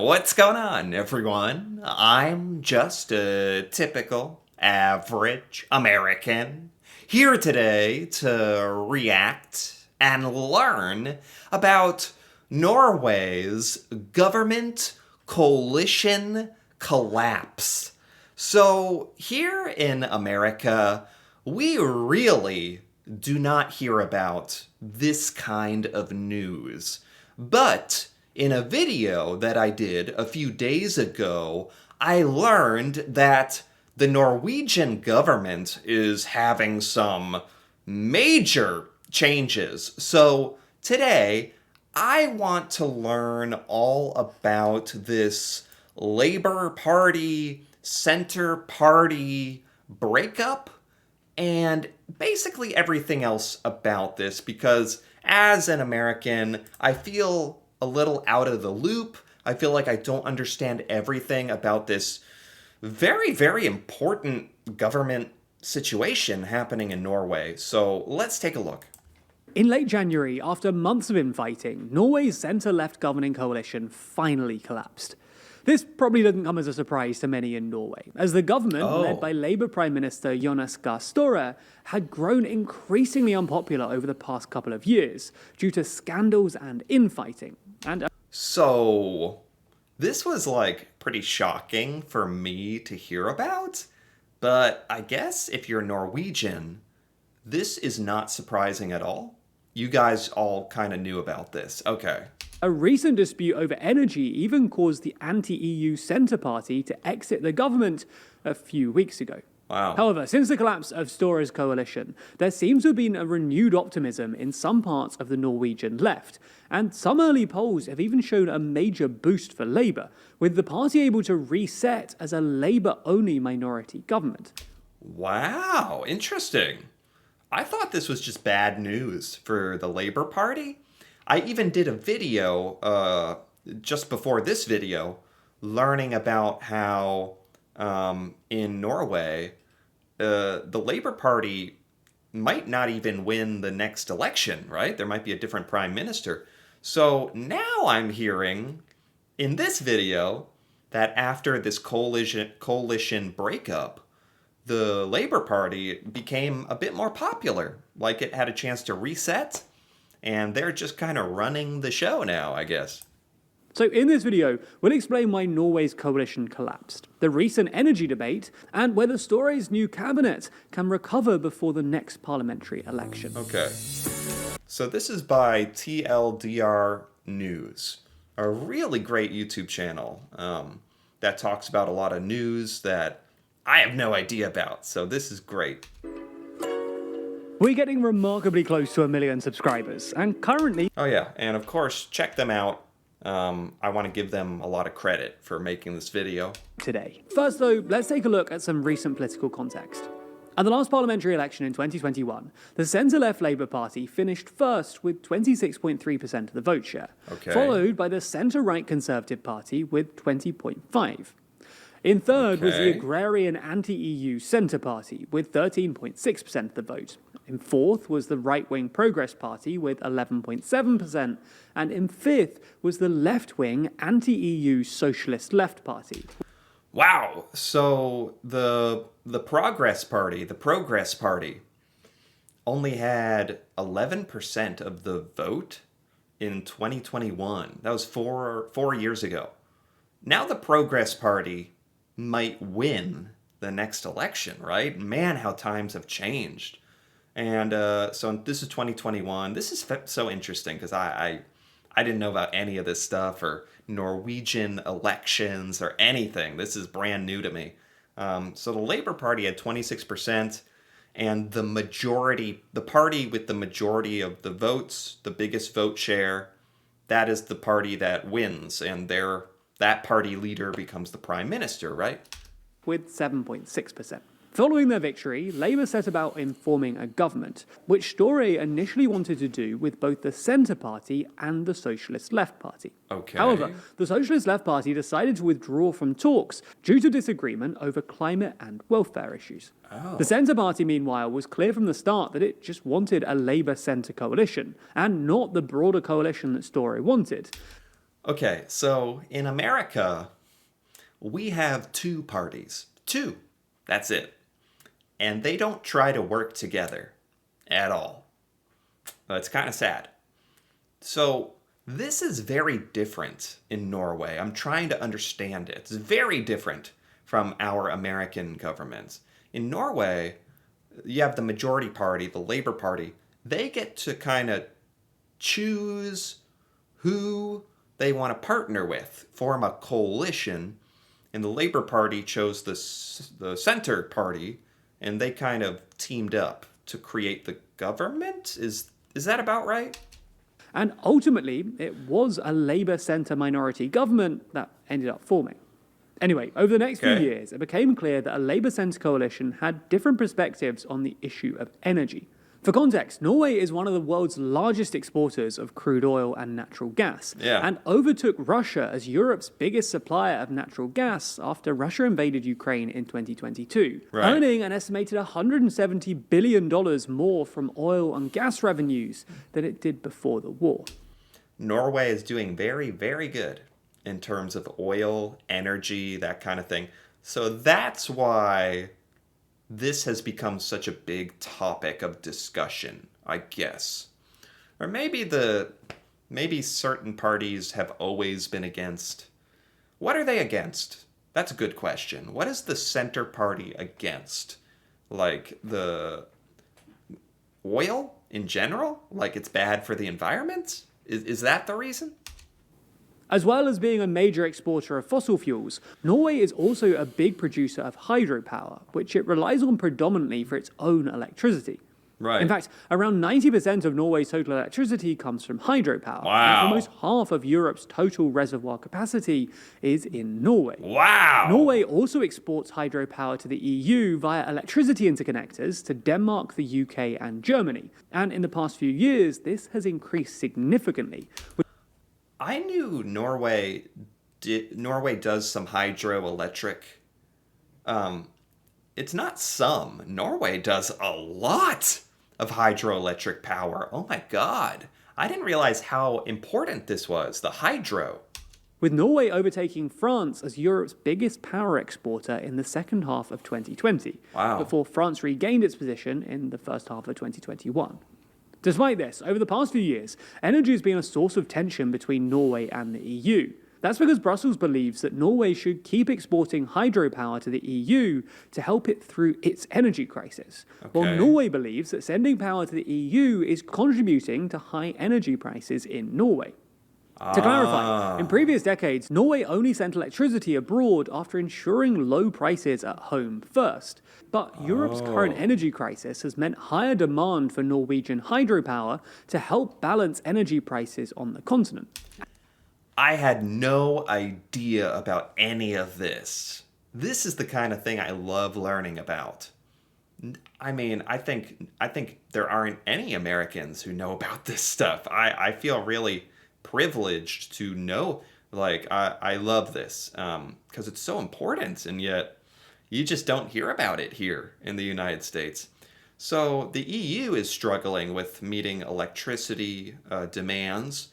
What's going on, everyone? I'm just a typical, average American here today to react and learn about Norway's government coalition collapse. So, here in America, we really do not hear about this kind of news. But in a video that I did a few days ago, I learned that the Norwegian government is having some major changes. So today, I want to learn all about this Labour Party, Centre Party breakup, and basically everything else about this, because as an American, I feel a little out of the loop. I feel like I don't understand everything about this very, very important government situation happening in Norway. So let's take a look. In late January, after months of infighting, Norway's centre-left governing coalition finally collapsed. This probably doesn't come as a surprise to many in Norway, as the government, led by Labour Prime Minister Jonas Gahr Støre, had grown increasingly unpopular over the past couple of years due to scandals and infighting. So, this was pretty shocking for me to hear about, but I guess if you're Norwegian, this is not surprising at all. You guys all kind of knew about this. Okay. A recent dispute over energy even caused the anti-EU Centre Party to exit the government a few weeks ago. Wow. However, since the collapse of Store's coalition, there seems to have been a renewed optimism in some parts of the Norwegian left, and some early polls have even shown a major boost for Labour, with the party able to reset as a Labour-only minority government. Wow, interesting. I thought this was just bad news for the Labour Party. I even did a video just before this video learning about how in Norway the Labour Party might not even win the next election, right? There might be a different prime minister. So now I'm hearing in this video that after this coalition breakup, the Labour Party became a bit more popular, like it had a chance to reset. And they're just kind of running the show now, I guess. So in this video, we'll explain why Norway's coalition collapsed, the recent energy debate, and whether Store's new cabinet can recover before the next parliamentary election. Okay. So this is by TLDR News, a really great YouTube channel that talks about a lot of news that I have no idea about. So this is great. We're getting remarkably close to 1 million subscribers, and currently... Oh yeah, and of course, check them out. I want to give them a lot of credit for making this video. Today. First though, let's take a look at some recent political context. At the last parliamentary election in 2021, the centre-left Labour Party finished first with 26.3% of the vote share, followed by the centre-right Conservative Party with 20.5%. In third was the agrarian anti-EU Centre Party with 13.6% of the vote. In fourth was the right-wing Progress Party with 11.7%. And in fifth was the left-wing anti-EU Socialist Left Party. Wow, so the Progress Party only had 11% of the vote in 2021. That was four years ago. Now the Progress Party might win the next election, right? Man, how times have changed. And so this is 2021. This is so interesting because I didn't know about any of this stuff or Norwegian elections or anything. This is brand new to me. So the Labour Party had 26%, and the party with the majority of the votes, the biggest vote share, that is the party that wins, and that party leader becomes the prime minister, right? With 7.6%. Following their victory, Labour set about forming a government, which Støre initially wanted to do with both the Centre Party and the Socialist Left Party. Okay. However, the Socialist Left Party decided to withdraw from talks due to disagreement over climate and welfare issues. Oh. The Centre Party, meanwhile, was clear from the start that it just wanted a Labour-Centre coalition, and not the broader coalition that Støre wanted. Okay, so in America, we have two parties. Two. That's it. And they don't try to work together at all. It's kind of sad. So, this is very different in Norway. I'm trying to understand it. It's very different from our American governments. In Norway, you have the majority party, the Labour Party. They get to kind of choose who they want to partner with, form a coalition. And the Labour Party chose the Centre Party, and they kind of teamed up to create the government. Is that about right? And ultimately, it was a Labour centre minority government that ended up forming. Anyway, over the next few Okay. years, it became clear that a Labour centre coalition had different perspectives on the issue of energy. For context, Norway is one of the world's largest exporters of crude oil and natural gas, Yeah. and overtook Russia as Europe's biggest supplier of natural gas after Russia invaded Ukraine in 2022, Right. earning an estimated $170 billion more from oil and gas revenues than it did before the war. Norway is doing very, very good in terms of oil, energy, that kind of thing. So that's why this has become such a big topic of discussion, I guess. Or maybe certain parties have always been against. What are they against? That's a good question. What is the center party against? Like the oil in general? Like it's bad for the environment? Is that the reason? As well as being a major exporter of fossil fuels, Norway is also a big producer of hydropower, which it relies on predominantly for its own electricity. Right. In fact, around 90% of Norway's total electricity comes from hydropower. Wow. And almost half of Europe's total reservoir capacity is in Norway. Wow. Norway also exports hydropower to the EU via electricity interconnectors to Denmark, the UK, and Germany. And in the past few years, this has increased significantly. I knew Norway does some hydroelectric. It's not some. Norway does a lot of hydroelectric power. Oh my god. I didn't realize how important this was, the hydro. With Norway overtaking France as Europe's biggest power exporter in the second half of 2020, Wow. before France regained its position in the first half of 2021. Despite this, over the past few years, energy has been a source of tension between Norway and the EU. That's because Brussels believes that Norway should keep exporting hydropower to the EU to help it through its energy crisis, while Okay. Norway believes that sending power to the EU is contributing to high energy prices in Norway. To clarify, in previous decades, Norway only sent electricity abroad after ensuring low prices at home first. But Europe's current energy crisis has meant higher demand for Norwegian hydropower to help balance energy prices on the continent. I had no idea about any of this. This is the kind of thing I love learning about. I mean, I think there aren't any Americans who know about this stuff. I feel really privileged to know. Like, I love this because it's so important, and yet you just don't hear about it here in the United States. So the EU is struggling with meeting electricity demands.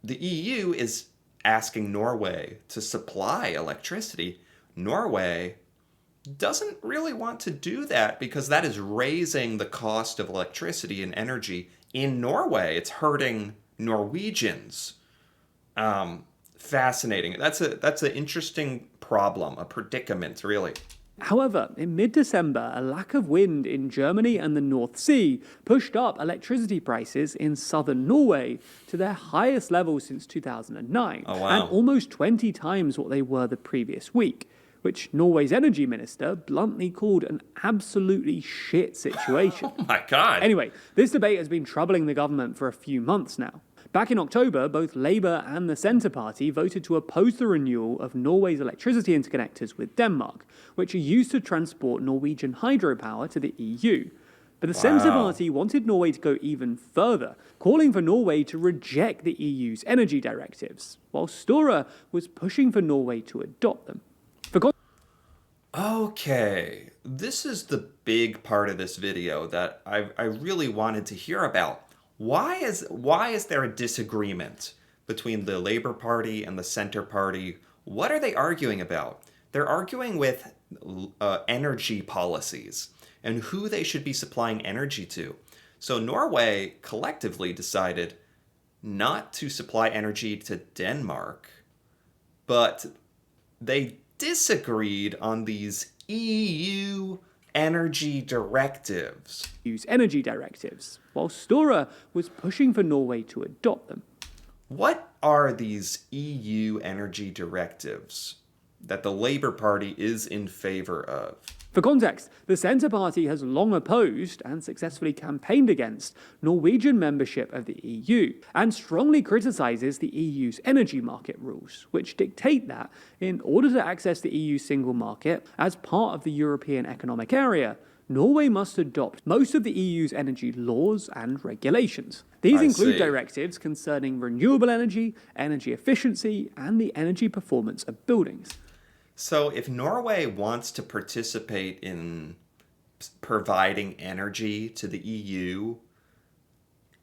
The EU is asking Norway to supply electricity. Norway doesn't really want to do that because that is raising the cost of electricity and energy in Norway. It's hurting Norwegians. Fascinating. That's an interesting problem, a predicament, really. However, in mid-December, a lack of wind in Germany and the North Sea pushed up electricity prices in southern Norway to their highest level since 2009, Oh, wow. and almost 20 times what they were the previous week, which Norway's energy minister bluntly called an absolutely shit situation. Oh my God. Anyway, this debate has been troubling the government for a few months now. Back in October, both Labour and the Centre Party voted to oppose the renewal of Norway's electricity interconnectors with Denmark, which are used to transport Norwegian hydropower to the EU. But the Centre Party wanted Norway to go even further, calling for Norway to reject the EU's energy directives, while Stora was pushing for Norway to adopt them. Okay, this is the big part of this video that I really wanted to hear about. Why is there a disagreement between the Labour Party and the Centre Party. What are they arguing about? They're arguing with energy policies and who they should be supplying energy to. So Norway collectively decided not to supply energy to Denmark, but they disagreed on these EU energy directives. Use energy directives, while Stora was pushing for Norway to adopt them. What are these EU energy directives that the Labour Party is in favor of? For context, the Centre Party has long opposed and successfully campaigned against Norwegian membership of the EU and strongly criticises the EU's energy market rules, which dictate that in order to access the EU single market as part of the European Economic Area, Norway must adopt most of the EU's energy laws and regulations. These include directives concerning renewable energy, energy efficiency, and the energy performance of buildings. So if Norway wants to participate in providing energy to the EU,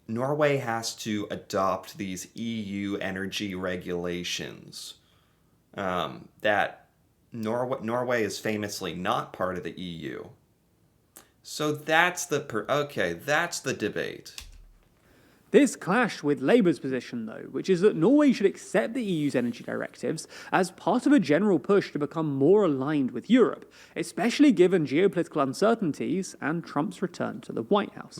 Norway has to adopt these EU energy regulations. That Norway is famously not part of the EU. So that's that's the debate. This clashed with Labour's position, though, which is that Norway should accept the EU's energy directives as part of a general push to become more aligned with Europe, especially given geopolitical uncertainties and Trump's return to the White House.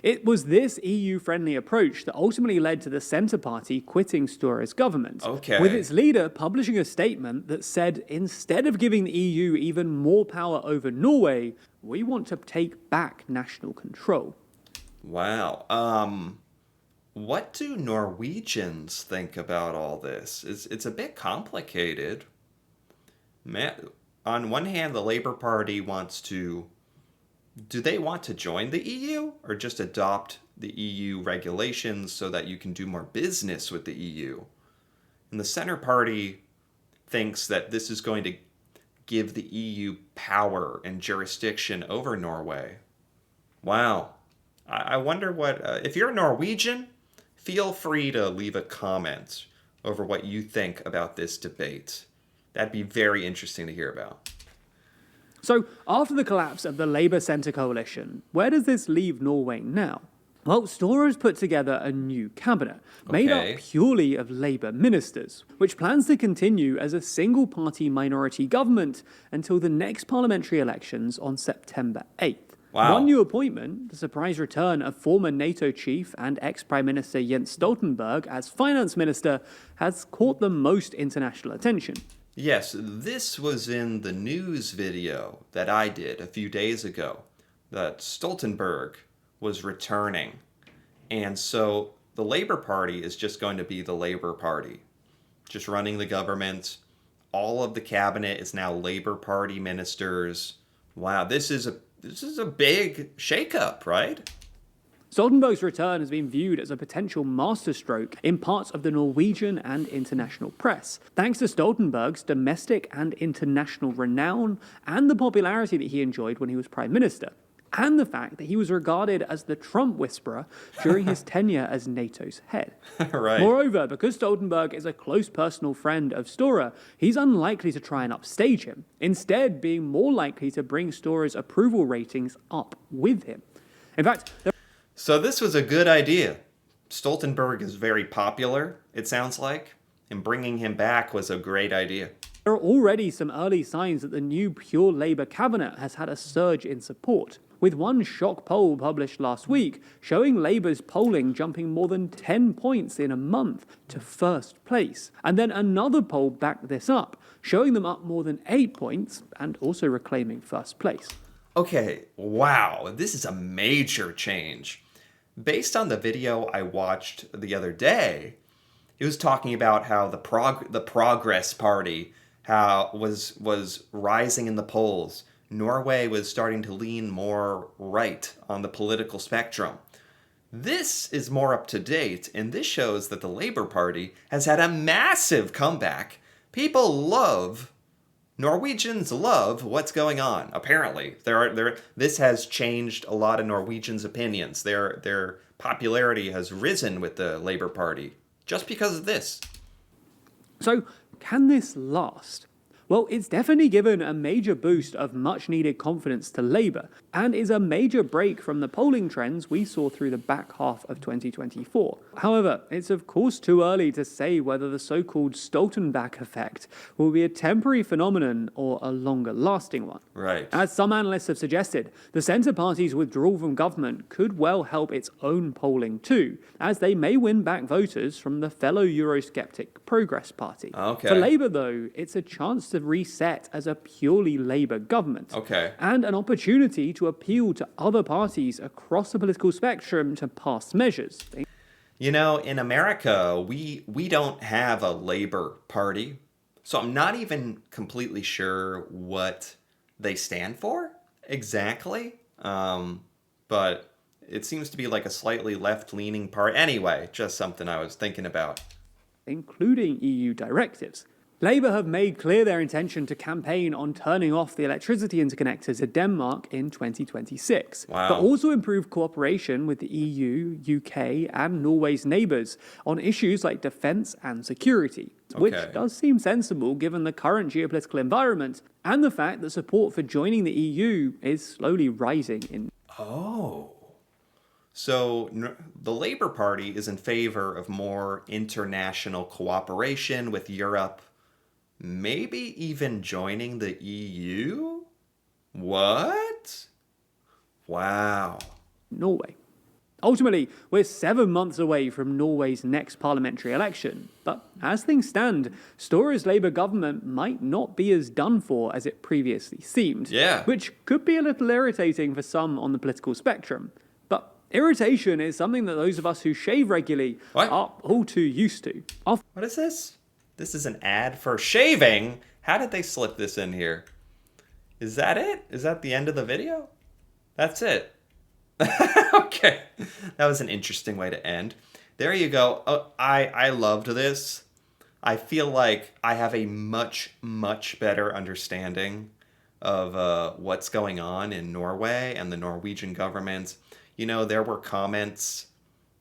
It was this EU-friendly approach that ultimately led to the Centre Party quitting Stora's government, with its leader publishing a statement that said, instead of giving the EU even more power over Norway, we want to take back national control. Wow. What do Norwegians think about all this? It's a bit complicated. On one hand, the Labour Party wants to... Do they want to join the EU or just adopt the EU regulations so that you can do more business with the EU? And the Centre Party thinks that this is going to give the EU power and jurisdiction over Norway. Wow. I wonder what... if you're a Norwegian, feel free to leave a comment over what you think about this debate. That'd be very interesting to hear about. So, after the collapse of the Labour-Centre coalition, where does this leave Norway now? Well, Stora has put together a new cabinet, made up purely of Labour ministers, which plans to continue as a single-party minority government until the next parliamentary elections on September 8th. Wow. One new appointment, the surprise return of former NATO chief and ex-Prime Minister Jens Stoltenberg as finance minister, has caught the most international attention. Yes, this was in the news video that I did a few days ago, that Stoltenberg was returning. And so the Labour Party is just going to be the Labour Party, just running the government. All of the cabinet is now Labour Party ministers. Wow, this is a big shakeup, right? Stoltenberg's return has been viewed as a potential masterstroke in parts of the Norwegian and international press, thanks to Stoltenberg's domestic and international renown and the popularity that he enjoyed when he was Prime Minister, and the fact that he was regarded as the Trump whisperer during his tenure as NATO's head. Right. Moreover, because Stoltenberg is a close personal friend of Stora, he's unlikely to try and upstage him, instead being more likely to bring Stora's approval ratings up with him. In fact, so this was a good idea. Stoltenberg is very popular, it sounds like, and bringing him back was a great idea. There are already some early signs that the new pure Labour cabinet has had a surge in support, with one shock poll published last week showing Labour's polling jumping more than 10 points in a month to first place. And then another poll backed this up, showing them up more than 8 points and also reclaiming first place. Okay, wow, this is a major change. Based on the video I watched the other day, it was talking about how the Progress Party was rising in the polls. Norway was starting to lean more right on the political spectrum. This is more up to date, and this shows that the Labour Party has had a massive comeback. Norwegians love what's going on, apparently. This has changed a lot of Norwegians' opinions. Their popularity has risen with the Labour Party. just because of this. So, can this last? Well, it's definitely given a major boost of much needed confidence to Labour, and is a major break from the polling trends we saw through the back half of 2024. However, it's of course too early to say whether the so-called Stoltenberg effect will be a temporary phenomenon or a longer lasting one. Right. As some analysts have suggested, the Centre Party's withdrawal from government could well help its own polling too, as they may win back voters from the fellow Eurosceptic Progress Party. Okay. For Labour, though, it's a chance to reset as a purely Labour government. Okay. And an opportunity to appeal to other parties across the political spectrum to pass measures. You know, in America, we don't have a Labor Party, so I'm not even completely sure what they stand for exactly. But it seems to be like a slightly left-leaning party. Anyway, just something I was thinking about. Including EU directives. Labour have made clear their intention to campaign on turning off the electricity interconnector to Denmark in 2026, Wow. but also improve cooperation with the EU, UK, and Norway's neighbours on issues like defence and security, which does seem sensible given the current geopolitical environment and the fact that support for joining the EU is slowly rising in. Oh. So the Labour Party is in favor of more international cooperation with Europe, maybe even joining the EU? What? Wow. Norway. Ultimately, we're 7 months away from Norway's next parliamentary election, but as things stand, Store's Labour government might not be as done for as it previously seemed, which could be a little irritating for some on the political spectrum. But irritation is something that those of us who shave regularly are all too used to. What is this? This is an ad for shaving? How did they slip this in here? Is that it? Is that the end of the video? That's it. Okay. That was an interesting way to end. There you go. Oh, I loved this. I feel like I have a much, much better understanding of what's going on in Norway and the Norwegian government. You know, there were comments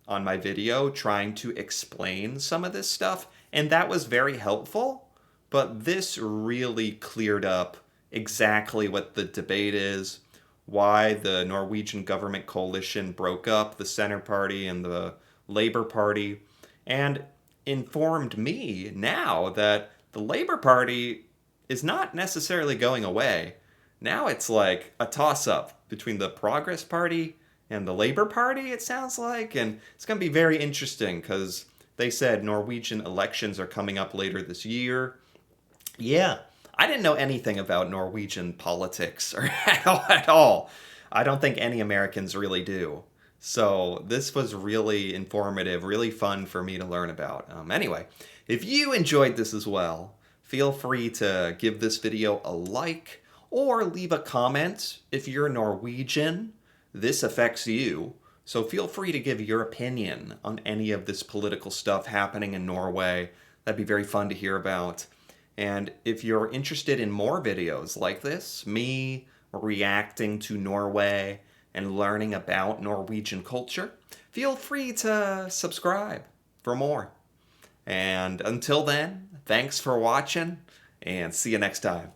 on my video trying to explain some of this stuff, and that was very helpful, but this really cleared up exactly what the debate is, why the Norwegian government coalition broke up the Centre Party and the Labour Party, and informed me now that the Labour Party is not necessarily going away. Now it's like a toss-up between the Progress Party and the Labour Party, it sounds like, and it's going to be very interesting because they said Norwegian elections are coming up later this year. Yeah, I didn't know anything about Norwegian politics or at all. I don't think any Americans really do. So this was really informative, really fun for me to learn about. Anyway, if you enjoyed this as well, feel free to give this video a like or leave a comment. If you're Norwegian, this affects you. So feel free to give your opinion on any of this political stuff happening in Norway. That'd be very fun to hear about. And if you're interested in more videos like this, me reacting to Norway and learning about Norwegian culture, feel free to subscribe for more. And until then, thanks for watching, and see you next time.